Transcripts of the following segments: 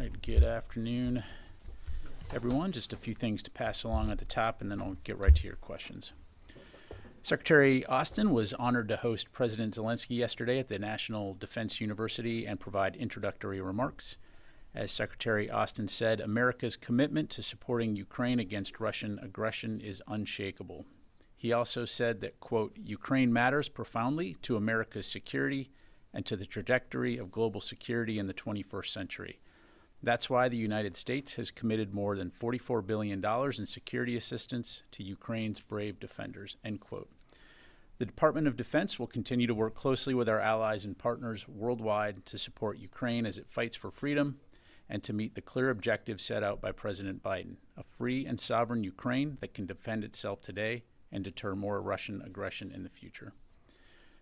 right, good afternoon, everyone. Just a few things to pass along at the top, and then I'll get right to your questions. Secretary Austin was honored to host President Zelensky yesterday at the National Defense University and provide introductory remarks. As Secretary Austin said, America's commitment to supporting Ukraine against Russian aggression is unshakable. He also said that, quote, Ukraine matters profoundly to America's security and to the trajectory of global security in the 21st century. That's why the United States has committed more than $44 billion in security assistance to Ukraine's brave defenders, end quote. The Department of Defense will continue to work closely with our allies and partners worldwide to support Ukraine as it fights for freedom and to meet the clear objectives set out by President Biden, a free and sovereign Ukraine that can defend itself today and deter more Russian aggression in the future.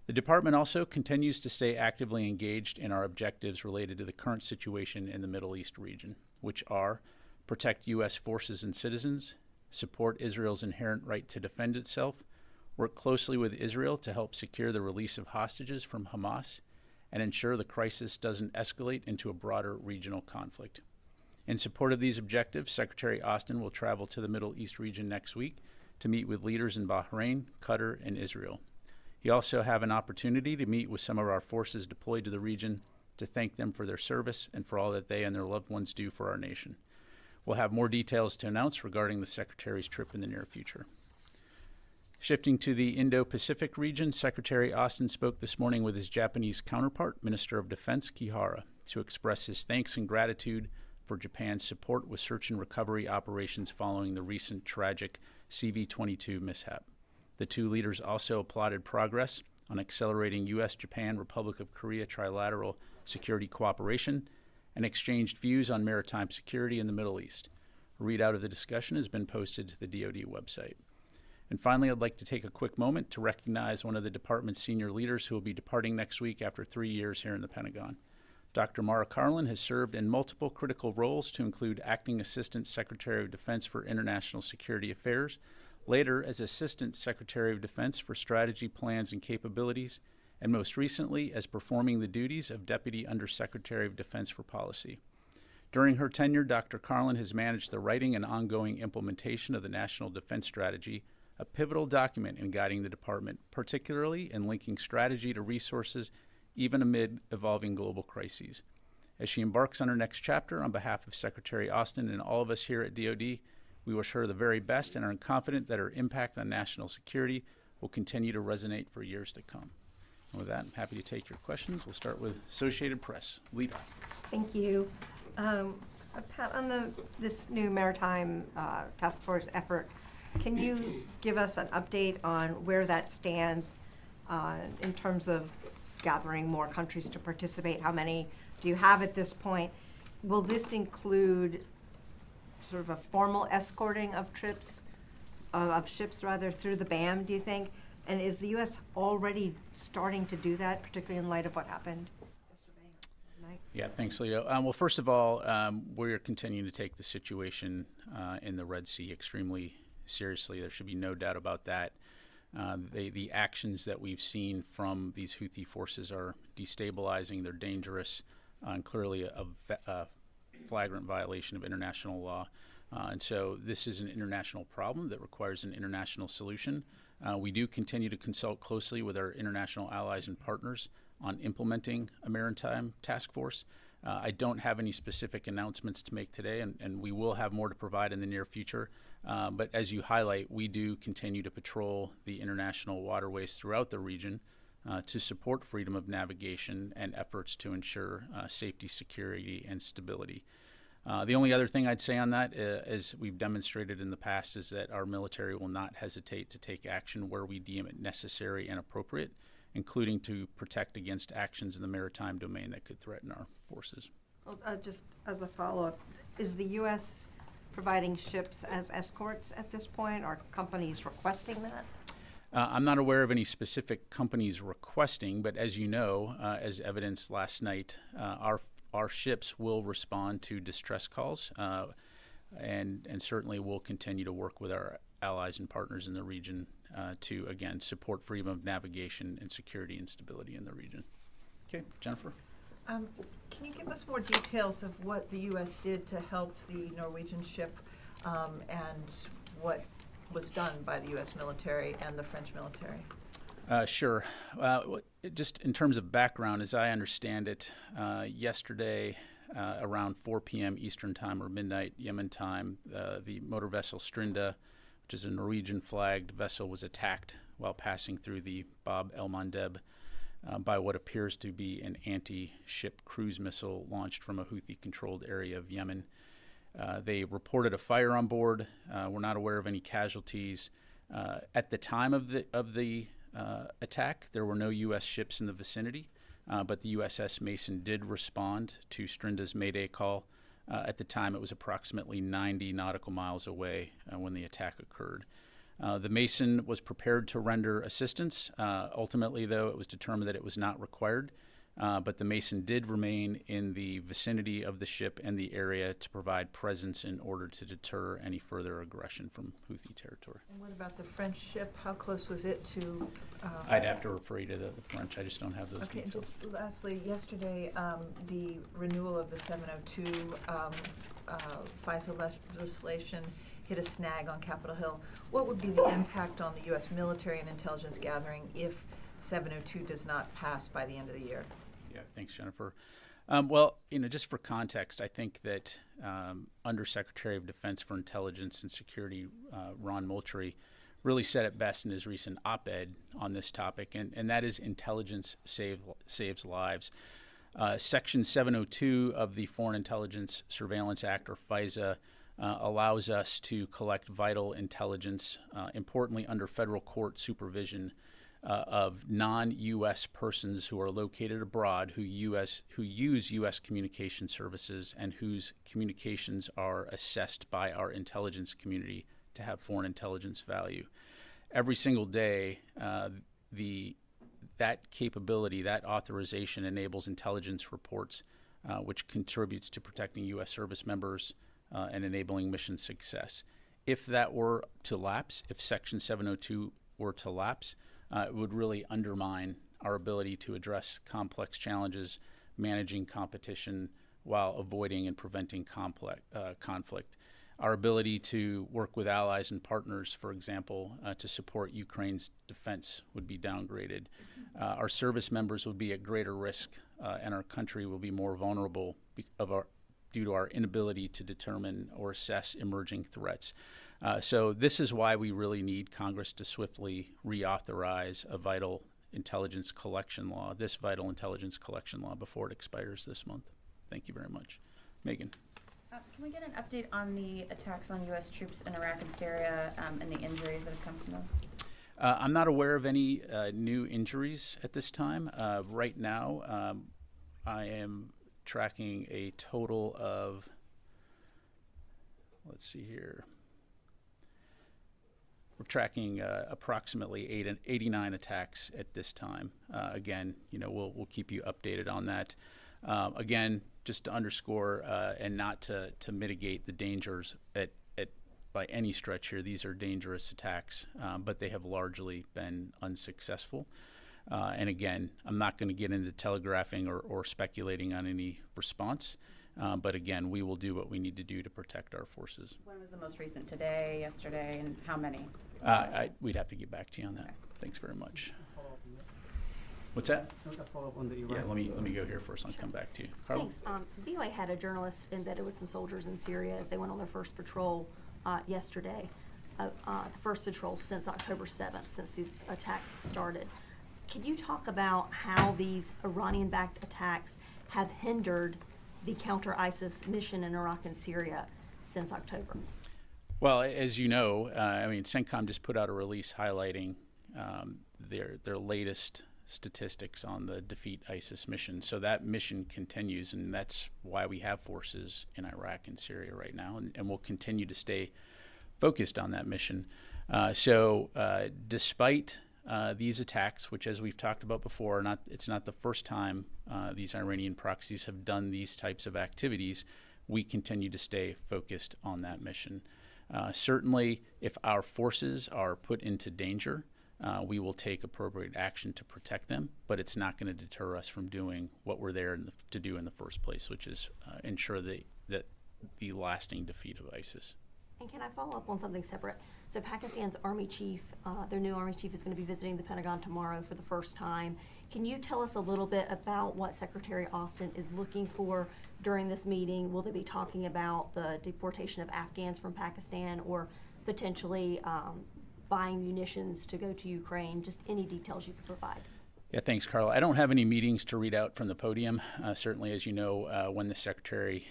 The department also continues to stay actively engaged in our objectives related to the current situation in the Middle East region, which are protect U.S. forces and citizens, support Israel's inherent right to defend itself, work closely with Israel to help secure the release of hostages from Hamas, and ensure the crisis doesn't escalate into a broader regional conflict. In support of these objectives, Secretary Austin will travel to the Middle East region next week to meet with leaders in Bahrain, Qatar, and Israel. He also have an opportunity to meet with some of our forces deployed to the region to thank them for their service and for all that they and their loved ones do for our nation. We'll have more details to announce regarding the Secretary's trip in the near future. Shifting to the Indo-Pacific region, Secretary Austin spoke this morning with his Japanese counterpart, Minister of Defense Kihara, to express his thanks and gratitude for Japan's support with search and recovery operations following the recent tragic CV-22 mishap. The two leaders also applauded progress on accelerating U.S., Japan, Republic of Korea trilateral security cooperation and exchanged views on maritime security in the Middle East. A readout of the discussion has been posted to the DoD website. And finally, I'd like to take a quick moment to recognize one of the department's senior leaders who will be departing next week after 3 years here in the Pentagon. Dr. Mara Karlin has served in multiple critical roles to include Acting Assistant Secretary of Defense for International Security Affairs, later as Assistant Secretary of Defense for Strategy, Plans, and Capabilities, and most recently as performing the duties of Deputy Undersecretary of Defense for Policy. During her tenure, Dr. Karlin has managed the writing and ongoing implementation of the National Defense Strategy, a pivotal document in guiding the department, particularly in linking strategy to resources, even amid evolving global crises. As she embarks on her next chapter, on behalf of Secretary Austin and all of us here at DoD, we wish her the very best and are confident that her impact on national security will continue to resonate for years to come. And with that, I'm happy to take your questions. We'll start with Associated Press. Lita. Thank you. Pat, on this new maritime task force effort, can you give us an update on where that stands in terms of gathering more countries to participate? How many do you have at this point? Will this include sort of a formal escorting of ships through the BAM, do you think? And is the U.S. already starting to do that, particularly in light of what happened yesterday? Yeah, thanks, Leo. Well, first of all, we're continuing to take the situation in the Red Sea extremely seriously. There should be no doubt about that. The actions that we've seen from these Houthi forces are destabilizing, they're dangerous, and clearly a flagrant violation of international law. And so this is an international problem that requires an international solution. We do continue to consult closely with our international allies and partners on implementing a maritime task force. I don't have any specific announcements to make today, and we will have more to provide in the near future. But as you highlight, we do continue to patrol the international waterways throughout the region to support freedom of navigation and efforts to ensure safety, security, and stability. The only other thing I'd say on that, as we've demonstrated in the past, is that our military will not hesitate to take action where we deem it necessary and appropriate, including to protect against actions in the maritime domain that could threaten our forces. Well, just as a follow-up, is the U.S. providing ships as escorts at this point? Are companies requesting that? I'm not aware of any specific companies requesting, but as you know, as evidenced last night, our ships will respond to distress calls, and certainly will continue to work with our allies and partners in the region to, again, support freedom of navigation and security and stability in the region. Okay, Jennifer. Can you give us more details of what the U.S. did to help the Norwegian ship and what was done by the U.S. military and the French military? Sure. Just in terms of background, as I understand it, yesterday around 4 p.m. Eastern Time or midnight Yemen time, the motor vessel Strinda, which is a Norwegian-flagged vessel, was attacked while passing through the Bab el-Mandeb by what appears to be an anti-ship cruise missile launched from a Houthi-controlled area of Yemen. They reported a fire on board. We're not aware of any casualties. At the time of the attack, there were no U.S. ships in the vicinity, but the USS Mason did respond to Strinda's Mayday call. At the time, it was approximately 90 nautical miles away when the attack occurred. The Mason was prepared to render assistance. Ultimately, though, it was determined that it was not required, but the Mason did remain in the vicinity of the ship and the area to provide presence in order to deter any further aggression from Houthi territory. And what about the French ship? How close was it to? I'd have to refer you to the French. I just don't have those Okay, details. just lastly, yesterday, the renewal of the 702 FISA legislation hit a snag on Capitol Hill. What would be the impact on the U.S. military and intelligence gathering if 702 does not pass by the end of the year? Yeah, thanks, Jennifer. Well, just for context, I think that Undersecretary of Defense for Intelligence and Security, Ron Moultrie, really said it best in his recent op-ed on this topic, and that is intelligence saves lives. Section 702 of the Foreign Intelligence Surveillance Act, or FISA, allows us to collect vital intelligence, importantly under federal court supervision, of non-U.S. persons who are located abroad who use U.S. communication services and whose communications are assessed by our intelligence community to have foreign intelligence value. Every single day, that capability, that authorization enables intelligence reports, which contributes to protecting U.S. service members and enabling mission success. If that were to lapse, if Section 702 were to lapse, it would really undermine our ability to address complex challenges, managing competition while avoiding and preventing conflict. Our ability to work with allies and partners, for example, to support Ukraine's defense would be downgraded. Our service members would be at greater risk, and our country will be more vulnerable due to our inability to determine or assess emerging threats. So this is why we really need Congress to swiftly reauthorize a vital intelligence collection law, this vital intelligence collection law, before it expires this month. Thank you very much. Megan. Can we get an update on the attacks on U.S. troops in Iraq and Syria and the injuries that have come from those? I'm not aware of any new injuries at this time. Right now, I am tracking a total of, let's see here, we're tracking approximately 89 attacks at this time. Again, we'll keep you updated on that. Again, just to underscore and not to mitigate the dangers by any stretch here, these are dangerous attacks, but they have largely been unsuccessful. And again, I'm not going to get into telegraphing or speculating on any response, but again, we will do what we need to do to protect our forces. When was the most recent? Today, yesterday, and how many? We'd have to get back to you on that. Okay. Thanks very much. What's that? Yeah, let me go here first. I'll come back to you. Carla? Thanks. VOA had a journalist embedded with some soldiers in Syria as they went on their first patrol yesterday. The first patrol since October 7th, since these attacks started. Could you talk about how these Iranian-backed attacks have hindered the counter-ISIS mission in Iraq and Syria since October? Well, as you know, CENTCOM just put out a release highlighting their latest statistics on the Defeat ISIS mission. So that mission continues, and that's why we have forces in Iraq and Syria right now, and we'll continue to stay focused on that mission. Despite these attacks, which, as we've talked about before, it's not the first time these Iranian proxies have done these types of activities, we continue to stay focused on that mission. Certainly, if our forces are put into danger, we will take appropriate action to protect them, but it's not going to deter us from doing what we're there to do in the first place, which is ensure that the lasting defeat of ISIS. And can I follow up on something separate? So Pakistan's Army Chief, their new Army Chief is going to be visiting the Pentagon tomorrow for the first time. Can you tell us a little bit about what Secretary Austin is looking for during this meeting? Will they be talking about the deportation of Afghans from Pakistan or potentially buying munitions to go to Ukraine? Just any details you could provide. Yeah, thanks, Carla. I don't have any meetings to read out from the podium. Certainly, as you know, when the Secretary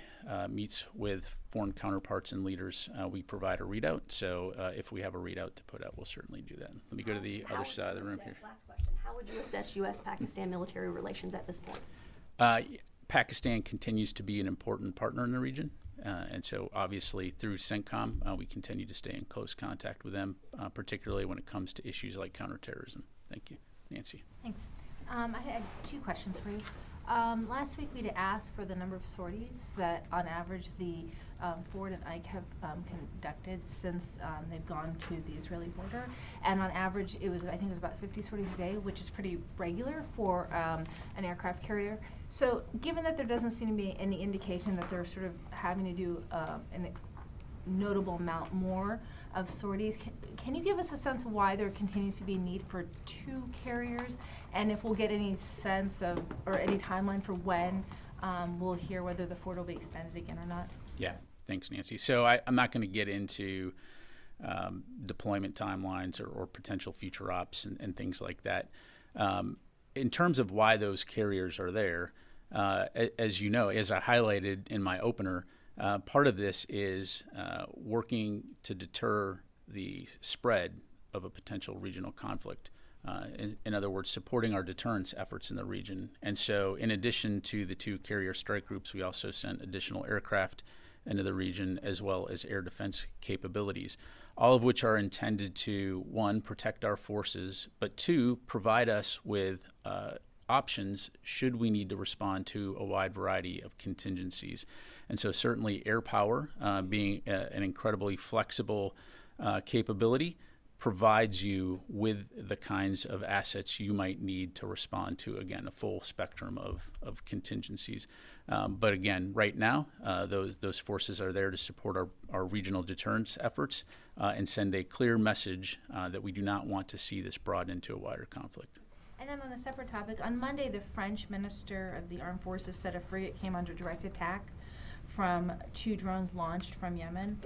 meets with foreign counterparts and leaders, we provide a readout. So if we have a readout to put out, we'll certainly do that. Let me go to the other side of the room here. Last question. How would you assess U.S.-Pakistan military relations at this point? Pakistan continues to be an important partner in the region. And so obviously through CENTCOM, we continue to stay in close contact with them, particularly when it comes to issues like counterterrorism. Thank you. Nancy. Thanks. I had 2 questions for you. Last week we'd asked for the number of sorties that on average the Ford and Ike have conducted since they've gone to the Israeli border. And on average I think it was about 50 sorties a day, which is pretty regular for an aircraft carrier. So given that there doesn't seem to be any indication that they're sort of having to do a notable amount more of sorties, can you give us a sense of why there continues to be a need for 2 carriers, and if we'll get any sense of or any timeline for when we'll hear whether the Ford will be extended again or not? Yeah, thanks, Nancy. So I'm not going to get into deployment timelines or potential future ops and things like that. In terms of why those carriers are there, as you know, as I highlighted in my opener, part of this is working to deter the spread of a potential regional conflict. In other words, supporting our deterrence efforts in the region. And so in addition to the 2 carrier strike groups, we also sent additional aircraft into the region as well as air defense capabilities, all of which are intended to, 1, protect our forces, but 2, provide us with options should we need to respond to a wide variety of contingencies. And so certainly air power, being an incredibly flexible capability, provides you with the kinds of assets you might need to respond to, again, a full spectrum of contingencies. But again, right now, those forces are there to support our regional deterrence efforts and send a clear message that we do not want to see this brought into a wider conflict. And then on a separate topic, on Monday, the French Minister of the Armed Forces said a frigate came under direct attack from 2 drones launched from Yemen.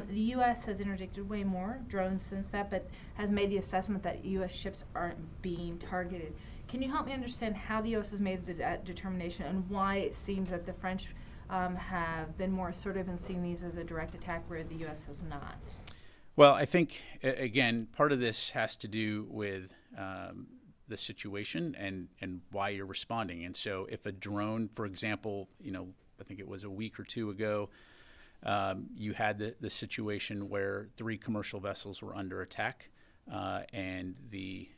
The U.S. has interdicted way more drones since that, but has made the assessment that U.S. ships aren't being targeted. Can you help me understand how the U.S. has made the determination and why it seems that the French have been more assertive in seeing these as a direct attack where the U.S. has not? Well, I think, again, part of this has to do with the situation and why you're responding. And so if a drone, for example, I think it was a week or 2 ago, you had the situation where 3 commercial vessels were under attack, and the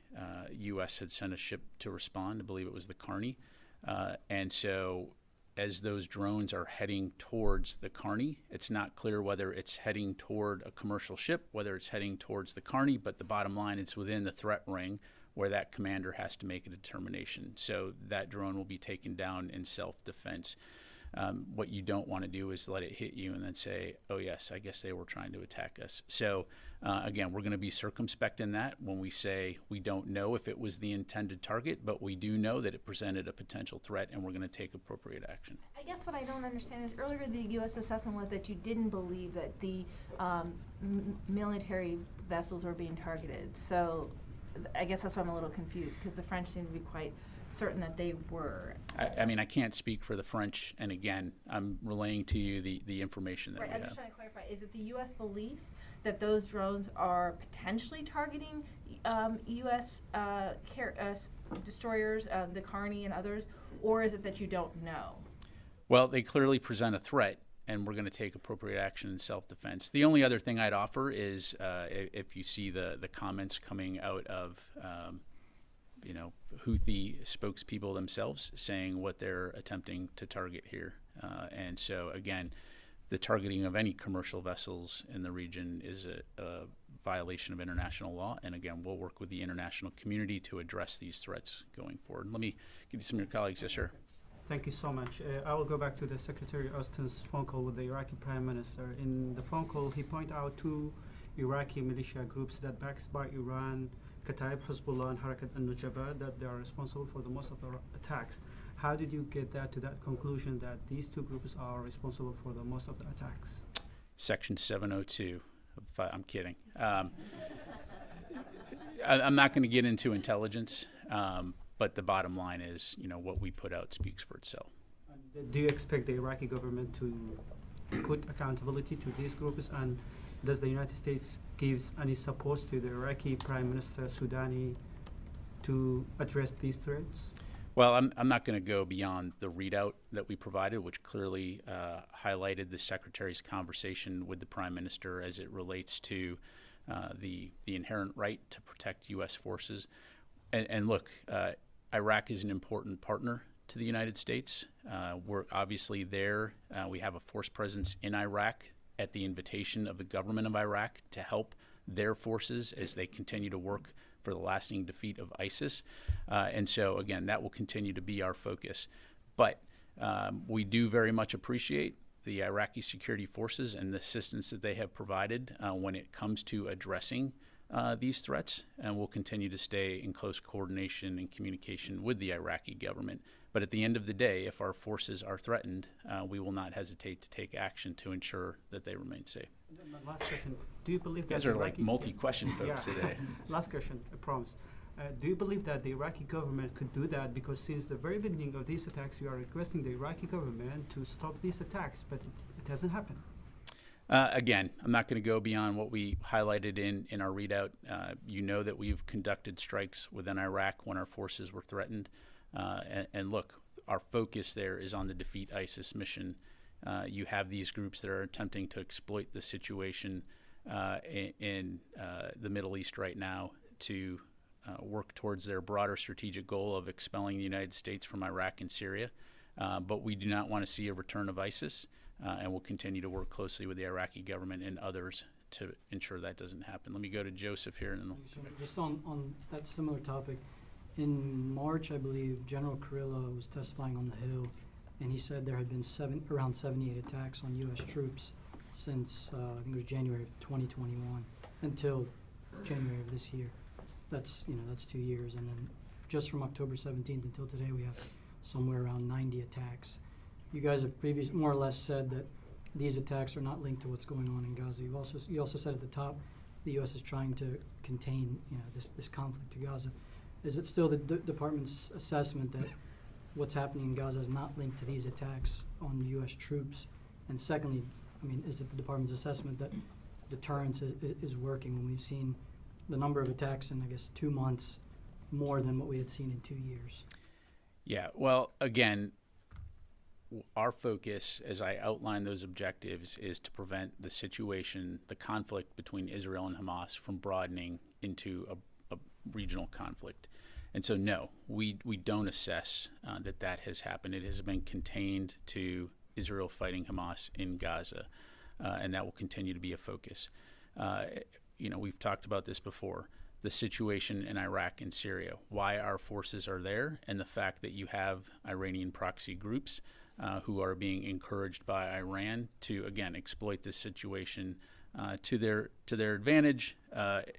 U.S. had sent a ship to respond. I believe it was the Carney. And so as those drones are heading towards the Carney, it's not clear whether it's heading toward a commercial ship, whether it's heading towards the Carney, but the bottom line, it's within the threat ring where that commander has to make a determination. So that drone will be taken down in self-defense. What you don't want to do is let it hit you and then say, oh, yes, I guess they were trying to attack us. So, again, we're going to be circumspect in that when we say we don't know if it was the intended target, but we do know that it presented a potential threat, and we're going to take appropriate action. I guess what I don't understand is earlier the U.S. assessment was that you didn't believe that the military vessels were being targeted. So I guess that's why I'm a little confused, because the French seem to be quite certain that they were. I mean, I can't speak for the French, and again, I'm relaying to you the information that we have. I'm just trying to clarify. Is it the U.S. belief that those drones are potentially targeting U.S. destroyers, the Carney and others, or is it that you don't know? Well, they clearly present a threat, and we're going to take appropriate action in self-defense. The only other thing I'd offer is if you see the comments coming out of Houthi spokespeople themselves saying what they're attempting to target here. And so, again, the targeting of any commercial vessels in the region is a violation of international law. And again, we'll work with the international community to address these threats going forward. Let me give you some of your colleagues. Yes, sir. Thank you so much. I will go back to the Secretary Austin's phone call with the Iraqi Prime Minister. In the phone call, he pointed out two Iraqi militia groups that backed by Iran, Kataib Hezbollah and Harakat al-Nujaba, that they are responsible for the most of the attacks. How did you get that to that conclusion that these two groups are responsible for the most of the attacks? Section 702. I'm kidding. I'm not going to get into intelligence, but the bottom line is, what we put out speaks for itself. Do you expect the Iraqi government to put accountability to these groups, and does the United States give any support to the Iraqi Prime Minister Soudani to address these threats? Well, I'm not going to go beyond the readout that we provided, which clearly highlighted the Secretary's conversation with the Prime Minister as it relates to the inherent right to protect U.S. forces. And look, Iraq is an important partner to the United States. We're obviously there. We have a force presence in Iraq at the invitation of the government of Iraq to help their forces as they continue to work for the lasting defeat of ISIS. And so, again, that will continue to be our focus. But we do very much appreciate the Iraqi security forces and the assistance that they have provided when it comes to addressing these threats, and we'll continue to stay in close coordination and communication with the Iraqi government. But at the end of the day, if our forces are threatened, we will not hesitate to take action to ensure that they remain safe. My last question, do you believe You guys that are the like Iraqi multi-question folks Yeah. today. Last question, I promise. Do you believe that the Iraqi government could do that? Because since the very beginning of these attacks, you are requesting the Iraqi government to stop these attacks, but it hasn't happened. Again, I'm not going to go beyond what we highlighted in our readout. You know that we've conducted strikes within Iraq when our forces were threatened. And look, our focus there is on the Defeat ISIS mission. You have these groups that are attempting to exploit the situation in the Middle East right now to work towards their broader strategic goal of expelling the United States from Iraq and Syria. But we do not want to see a return of ISIS. And we'll continue to work closely with the Iraqi government and others to ensure that doesn't happen. Let me go to Joseph here. And just on that similar topic, in March, I believe, General Kurilla was testifying on the Hill, and he said there had been around 78 attacks on U.S. troops since, I think it was January of 2021, until January of this year. That's 2 years. And then just from October 17th until today, we have somewhere around 90 attacks. You guys have more or less said that these attacks are not linked to what's going on in Gaza. You also said at the top the U.S. is trying to contain this conflict to Gaza. Is it still the department's assessment that what's happening in Gaza is not linked to these attacks on U.S. troops? And secondly, is it the department's assessment that deterrence is working when we've seen the number of attacks in, 2 months more than what we had seen in 2 years? Yeah, well, again, our focus, as I outlined those objectives, is to prevent the situation, the conflict between Israel and Hamas from broadening into a regional conflict. And so, no, we don't assess that has happened. It has been contained to Israel fighting Hamas in Gaza, and that will continue to be a focus. We've talked about this before. The situation in Iraq and Syria, why our forces are there, and the fact that you have Iranian proxy groups who are being encouraged by Iran to, again, exploit this situation to their advantage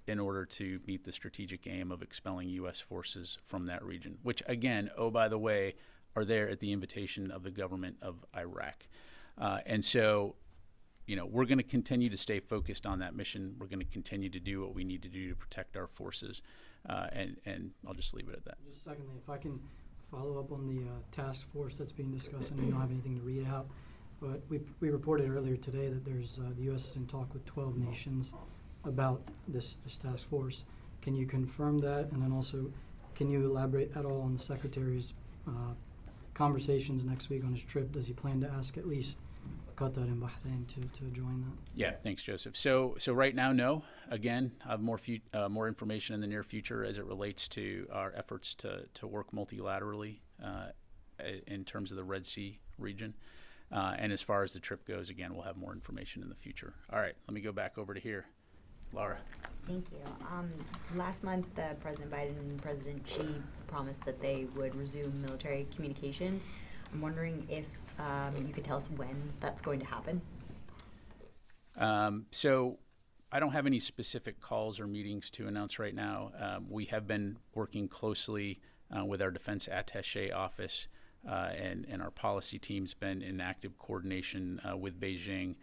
in order to meet the strategic aim of expelling U.S. forces from that region, which, again, oh, by the way, are there at the invitation of the government of Iraq. And so, we're going to continue to stay focused on that mission. We're going to continue to do what we need to do to protect our forces. And I'll just leave it at that. Just secondly, if I can follow up on the task force that's being discussed. I know you don't have anything to read out, but we reported earlier today that there's the U.S. is in talk with 12 nations about this task force. Can you confirm that? And then also, can you elaborate at all on the Secretary's conversations next week on his trip? Does he plan to ask at least Qatar and Bahrain to join that? Yeah, thanks, Joseph. So right now, no. Again, I have more information in the near future as it relates to our efforts to work multilaterally in terms of the Red Sea region. And as far as the trip goes, again, we'll have more information in the future. All right, let me go back over to here. Laura. Thank you. Last month, President Biden and President Xi promised that they would resume military communications. I'm wondering if you could tell us when that's going to happen. So I don't have any specific calls or meetings to announce right now. We have been working closely with our defense attaché office, and our policy team's been in active coordination with Beijing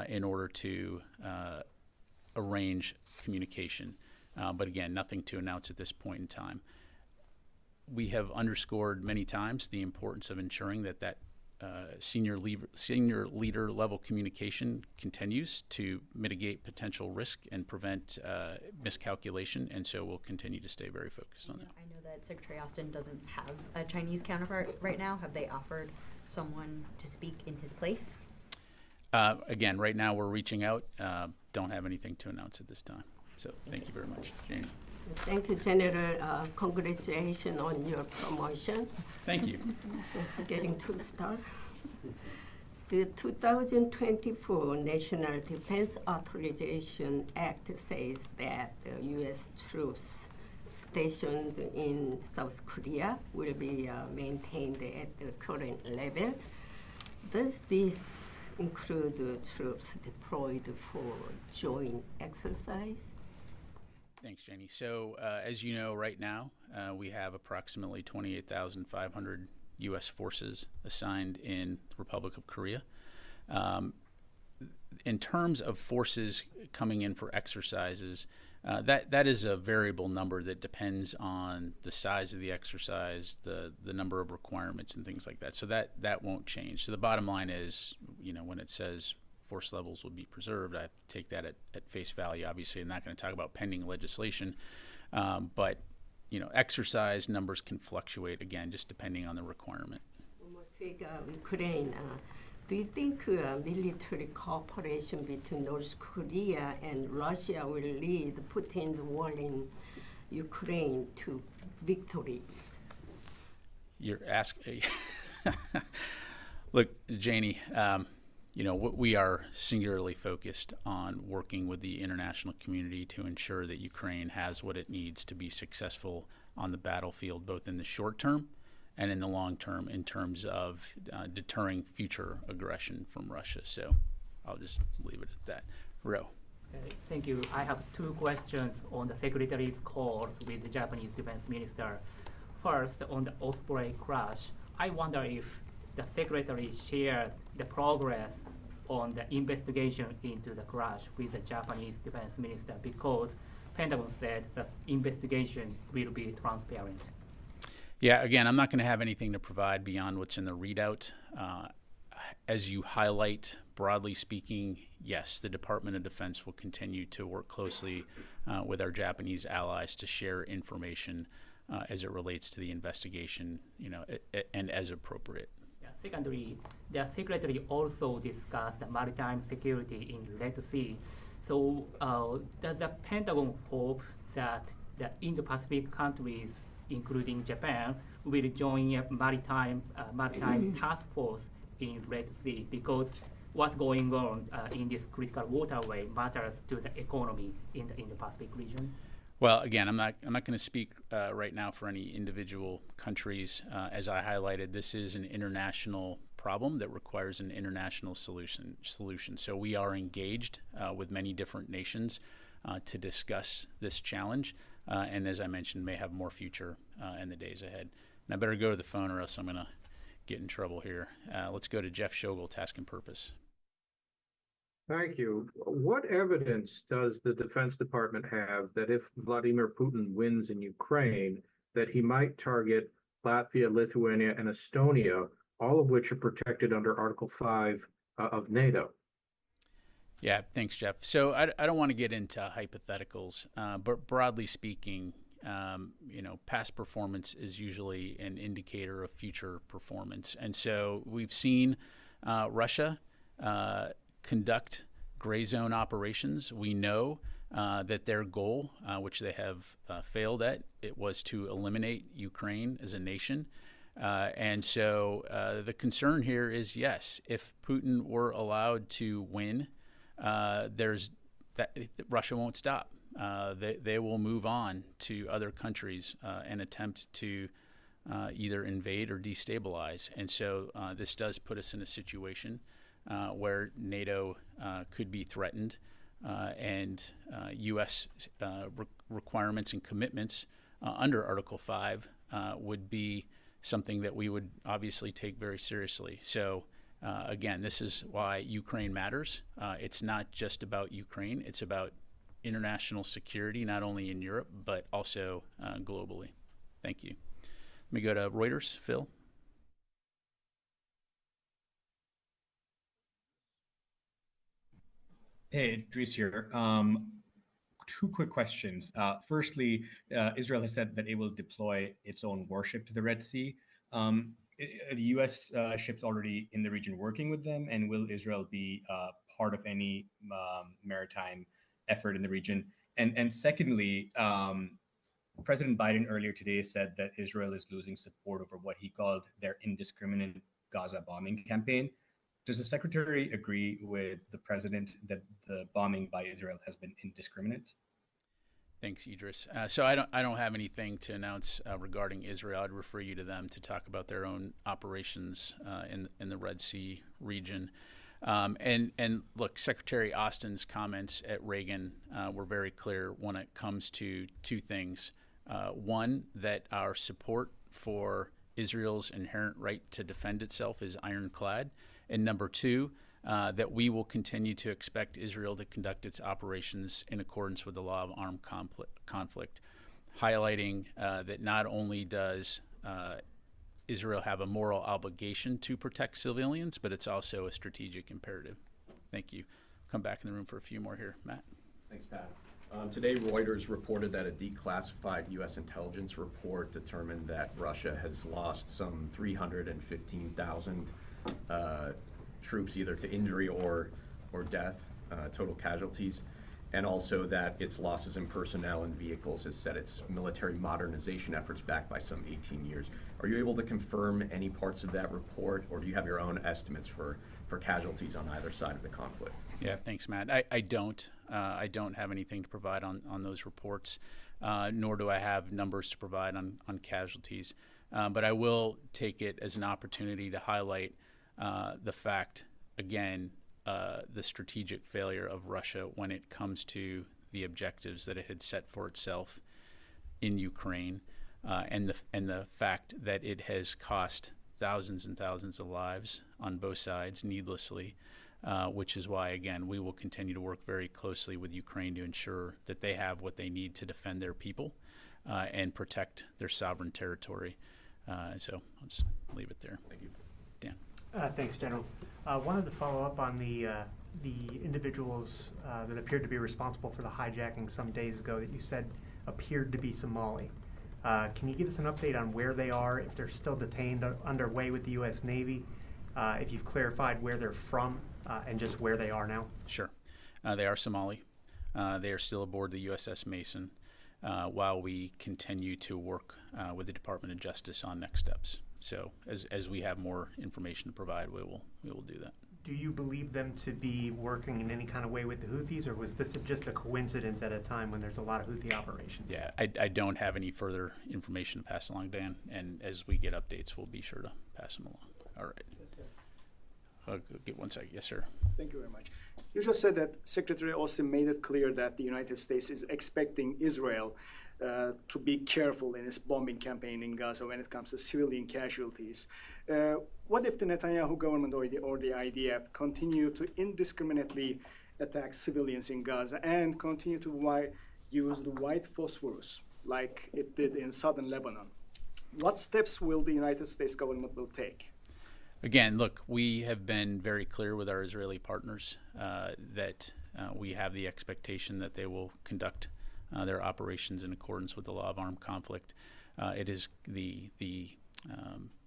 in order to arrange communication. But again, nothing to announce at this point in time. We have underscored many times the importance of ensuring that senior leader level communication continues to mitigate potential risk and prevent miscalculation, and so we'll continue to stay very focused on that. I know that Secretary Austin doesn't have a Chinese counterpart right now. Have they offered someone to speak in his place? Again, right now we're reaching out. Don't have anything to announce at this time. So thank you very much, Janie. Thank you, General. Congratulations on your promotion. Thank you. Getting 2-star. The 2024 National Defense Authorization Act says that the U.S. troops stationed in South Korea will be maintained at the current level. Does this include troops deployed for joint exercise? Thanks, Jenny. So as you know, right now, we have approximately 28,500 U.S. forces assigned in the Republic of Korea. In terms of forces coming in for exercises, that is a variable number that depends on the size of the exercise, the number of requirements and things like that. So that won't change. So the bottom line is, when it says force levels will be preserved, I take that at face value. Obviously, I'm not going to talk about pending legislation, but exercise numbers can fluctuate, again, just depending on the requirement. Ukraine, do you think military cooperation between North Korea and Russia will lead Putin's war in Ukraine to victory? You're asking. Look, Janie, we are singularly focused on working with the international community to ensure that Ukraine has what it needs to be successful on the battlefield, both in the short term and in the long term, in terms of deterring future aggression from Russia. So I'll just leave it at that. Ro. Okay, thank you. I have two questions on the Secretary's calls with the Japanese Defense Minister. First, on the Osprey crash, I wonder if the Secretary shared the progress on the investigation into the crash with the Japanese Defense Minister, because Pentagon said that investigation will be transparent. Yeah, again, I'm not going to have anything to provide beyond what's in the readout. As you highlight, broadly speaking, yes, the Department of Defense will continue to work closely with our Japanese allies to share information as it relates to the investigation, and as appropriate. Yeah, secondly, the Secretary also discussed maritime security in Red Sea. So does the Pentagon hope that the Indo-Pacific countries, including Japan, will join a maritime task force in Red Sea? Because what's going on in this critical waterway matters to the economy in the Indo-Pacific region. Well, again, I'm not going to speak right now for any individual countries. As I highlighted, this is an international problem that requires an international solution. So we are engaged with many different nations to discuss this challenge. And as I mentioned, may have more future in the days ahead. And I better go to the phone or else I'm going to get in trouble here. Let's go to Jeff Shogel, Task and Purpose. Thank you. What evidence does the Defense Department have that if Vladimir Putin wins in Ukraine, that he might target Latvia, Lithuania, and Estonia, all of which are protected under Article 5 of NATO? Yeah, thanks, Jeff. So I don't want to get into hypotheticals, but broadly speaking, past performance is usually an indicator of future performance. And so we've seen Russia conduct gray zone operations. We know that their goal, which they have failed at, it was to eliminate Ukraine as a nation. And so the concern here is, yes, if Putin were allowed to win, there's that Russia won't stop. They will move on to other countries and attempt to either invade or destabilize. And so this does put us in a situation where NATO could be threatened, and U.S. Requirements and commitments under Article 5 would be something that we would obviously take very seriously. So again, this is why Ukraine matters. It's not just about Ukraine. It's about international security, not only in Europe, but also globally. Thank you. Let me go to Reuters. Phil? Hey, Dries here. Two quick questions. Firstly, Israel has said that it will deploy its own warship to the Red Sea. The U.S. ships already in the region working with them, and will Israel be part of any maritime effort in the region? And secondly, President Biden earlier today said that Israel is losing support over what he called their indiscriminate Gaza bombing campaign. Does the secretary agree with the president that the bombing by Israel has been indiscriminate? Thanks, Idris. So I don't have anything to announce regarding Israel. I'd refer you to them to talk about their own operations in the Red Sea region. And look, Secretary Austin's comments at Reagan were very clear when it comes to two things. One, that our support for Israel's inherent right to defend itself is ironclad. And number two, that we will continue to expect Israel to conduct its operations in accordance with the law of armed conflict, highlighting that not only does Israel have a moral obligation to protect civilians, but it's also a strategic imperative. Thank you. Come back in the room for a few more here. Matt? Thanks, Pat. Today, Reuters reported that a declassified U.S. intelligence report determined that Russia has lost some 315,000 troops, either to injury or death, total casualties, and also that its losses in personnel and vehicles has set its military modernization efforts back by some 18 years. Are you able to confirm any parts of that report, or do you have your own estimates for casualties on either side of the conflict? Yeah, thanks, Matt. I don't have anything to provide on those reports, nor do I have numbers to provide on casualties. But I will take it as an opportunity to highlight the fact, again, the strategic failure of Russia when it comes to the objectives that it had set for itself in Ukraine, and the fact that it has cost thousands and thousands of lives on both sides needlessly, which is why, again, we will continue to work very closely with Ukraine to ensure that they have what they need to defend their people and protect their sovereign territory. So I'll just leave it there. Thank you. Dan? Thanks, General. Wanted to follow up on the individuals that appeared to be responsible for the hijacking some days ago that you said appeared to be Somali. Can you give us an update on where they are, if they're still detained underway with the U.S. Navy, if you've clarified where they're from, and just where they are now? Sure. They are Somali. They are still aboard the USS Mason while we continue to work with the Department of Justice on next steps. So as we have more information to provide, we will do that. Do you believe them to be working in any kind of way with the Houthis, or was this just a coincidence at a time when there's a lot of Houthi operations? Yeah, I don't have any further information to pass along, Dan, and as we get updates, we'll be sure to pass them along. All right. I'll get one second. Yes, sir. Thank you very much. You just said that Secretary Austin made it clear that the United States is expecting Israel to be careful in its bombing campaign in Gaza when it comes to civilian casualties. What if the Netanyahu government or the IDF continue to indiscriminately attack civilians in Gaza and continue to use the white phosphorus like it did in southern Lebanon? What steps will the United States government will take? Again, look, we have been very clear with our Israeli partners that we have the expectation that they will conduct their operations in accordance with the law of armed conflict. It is the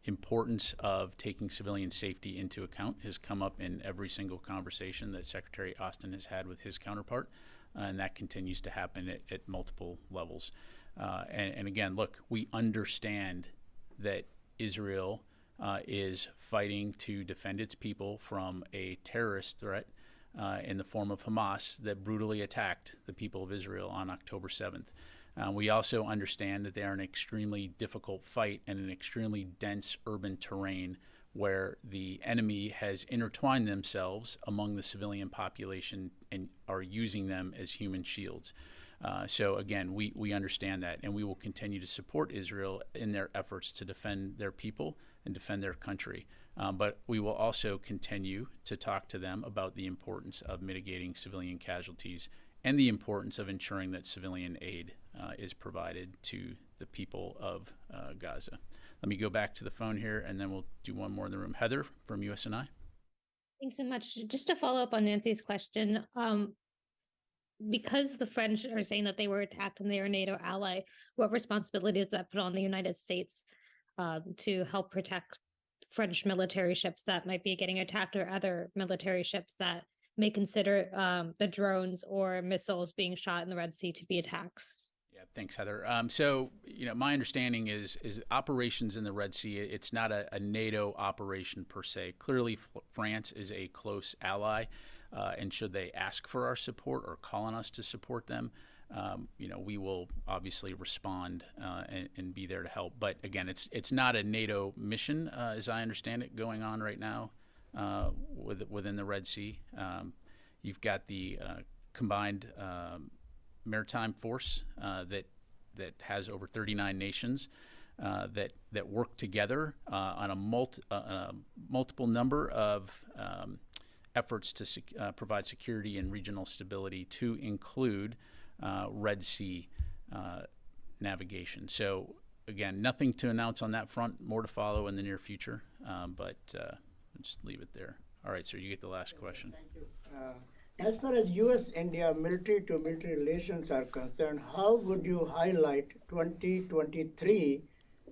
importance of taking civilian safety into account has come up in every single conversation that Secretary Austin has had with his counterpart, and that continues to happen at multiple levels. And again, look, we understand that Israel is fighting to defend its people from a terrorist threat in the form of Hamas that brutally attacked the people of Israel on October 7th. We also understand that they are an extremely difficult fight in an extremely dense urban terrain where the enemy has intertwined themselves among the civilian population and are using them as human shields. So again, we understand that, and we will continue to support Israel in their efforts to defend their people and defend their country. But we will also continue to talk to them about the importance of mitigating civilian casualties and the importance of ensuring that civilian aid is provided to the people of Gaza. Let me go back to the phone here, and then we'll do one more in the room. Heather from USNI. Thanks so much. Just to follow up on Nancy's question, because the French are saying that they were attacked and they are a NATO ally, what responsibility does that put on the United States to help protect French military ships that might be getting attacked, or other military ships that may consider the drones or missiles being shot in the Red Sea to be attacks? Yeah, thanks, Heather. So, my understanding is operations in the Red Sea, it's not a NATO operation per se. Clearly, France is a close ally, and should they ask for our support or call on us to support them, we will obviously respond and be there to help. But again, it's not a NATO mission, as I understand it, going on right now within the Red Sea. You've got the combined maritime force that has over 39 nations that work together on a multiple number of efforts to provide security and regional stability, to include Red Sea navigation. So again, nothing to announce on that front. More to follow in the near future, but I'll just leave it there. All right, sir, you get the last question. Thank you. As far as U.S.-India military-to-military relations are concerned, how would you highlight 2023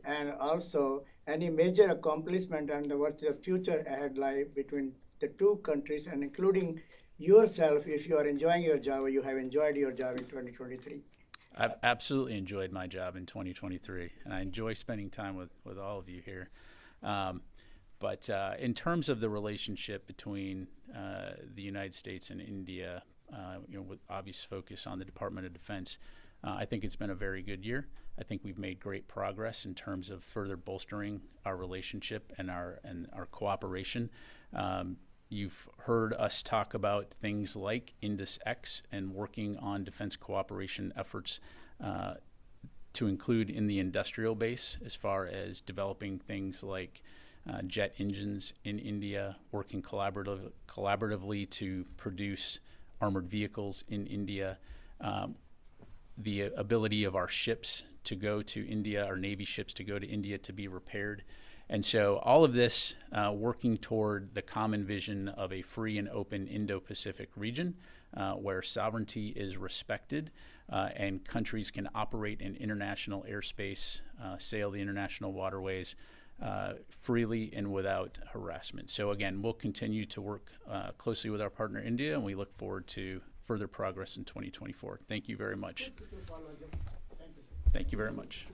and also any major accomplishment and what the future ahead lie between the two countries, and including yourself, if you are enjoying your job or you have enjoyed your job in 2023? I've absolutely enjoyed my job in 2023, and I enjoy spending time with all of you here. But in terms of the relationship between the United States and India, with obvious focus on the Department of Defense, I think it's been a very good year. I think we've made great progress in terms of further bolstering our relationship and our cooperation. You've heard us talk about things like Indus X and working on defense cooperation efforts to include in the industrial base, as far as developing things like jet engines in India, working collaboratively to produce armored vehicles in India, the ability of our ships to go to India, our Navy ships to go to India to be repaired. And so all of this working toward the common vision of a free and open Indo-Pacific region where sovereignty is respected and countries can operate in international airspace, sail the international waterways freely and without harassment. So again, we'll continue to work closely with our partner India, and we look forward to further progress in 2024. Thank you very much. Thank you very much.